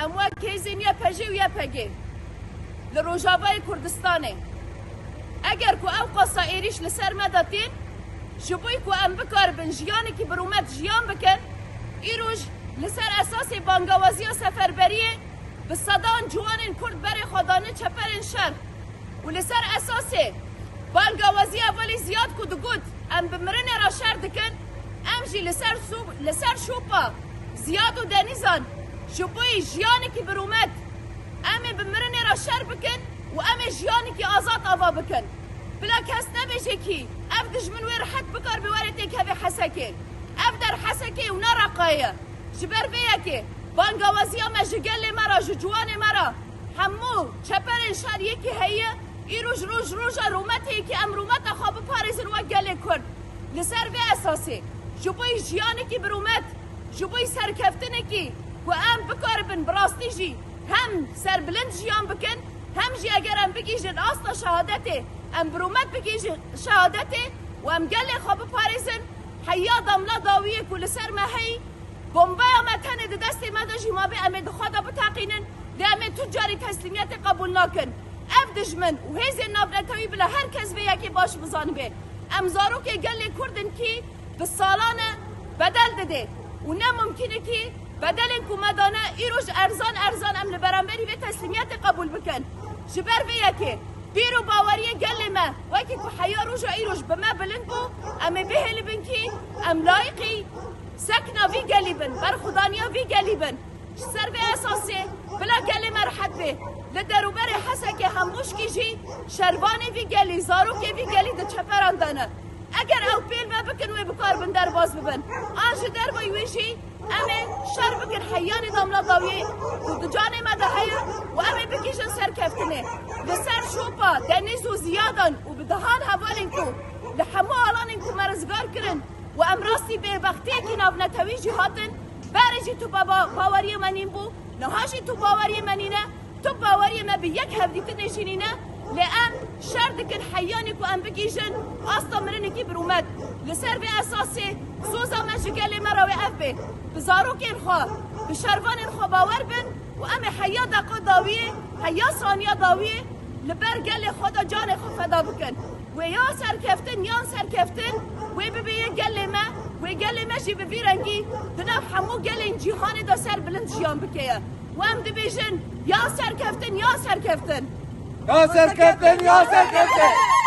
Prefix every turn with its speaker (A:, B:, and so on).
A: ام وک هیزین یا پجی و یا پگی لروجاوای کردستانه اگر کو او قصه ایریش لسر مداتین جبوی کو ام بکار بن جیانی که برومت جیان بکن ایروش لسر اساس بانگوازی و سفربریه به صدان جوان کرد بر خدانه چپرن شر و لسر اساس بانگوازی اولی زیاد کد گود ام بمرن را شر دکن ام جی لسر شوپا زیاد و دنیزان جبوی جیانی که برومت ام بمرن را شر بکن و ام جیانی که آزاد آوا بکن بلا کس نبیشه کی اف دجمن ویر حد بکار بوارتی که به حسکه اف در حسکه و نرقایه جبر بیا که بانگوازی ها مجگل مرا جوان مرا همو چپر شهر یکی هیه ای روش رومتی که ام رومت خواب پاریزن و گل کرد لسر به اساسی جبوی جیانی که برومت جبوی سرکفتنه کی و ام بکار بن براستی جی هم سر بلند جیان بکن هم جی اگر ام بگیجن اصلا شهادته ام برومت بگیجن شهادته و ام گل خواب پاریزن حیا دملا داویه کل سر مهی بمبای امتن دستی مداجی ما به امید خدا بتاقینن ده امید تجاری تسلیمیت قبول نکن اف دجمن و هیز نابنتوی بلا هر کس به یکی باش بزان به امزارو که گل کردن کی به سالانه بدل دده و نه ممکنه که بدل کمدانه ایروش ارزان ام لبرانبری به تسلیمیت قبول بکن جبر به یکی بیرو باوری گل ما وقتی که حیا روش ایروش به ما بلند بو ام بهل بن کی ام لایقی سکنا وی گلی بن بر خدانیا وی گلی بن سر به اساسی بلا گلی مرحب به لدروبر حسک هموش کی جی شربانی وی گلی زارو کی وی گلی د چپران دانه اگر او پیل ما بکن و بکار بن در باز ببن آنش در بای ویشی امه شر بکن حیان داملا داوی دو جان ما ده حیا و امه بکیشن سر کفتنه لسر شوپا دنیز و زیادان و بدهان حوالین کو لحمو آلانین کو مرزگار کرن و ام راستی به وقتی که نابنتوی جهاتن برجی تو باوری منین بو نهاشی تو باوری منینه تو باوری ما به یک هفدیت نشینینه لام شرط کن حیانی کو ام بگیجن آستا مرنی کی برومد لسر به اساسی سوزا مشکل مرا و افه بزارو کن خواه به شروان خواه باور بن و ام حیا دقا داویه حیا ثانیه داویه لبر گل خدا جان خود فدا بکن و یا سرکفتن یا سرکفتن و ببیه گل ما و گل ما جی ببی رنگی دنف همو گل این جیهان دا سر بلند جیان بکیه و هم دبیجن یا سرکفتن یا سرکفتن
B: یا سرکفتن یا سرکفتن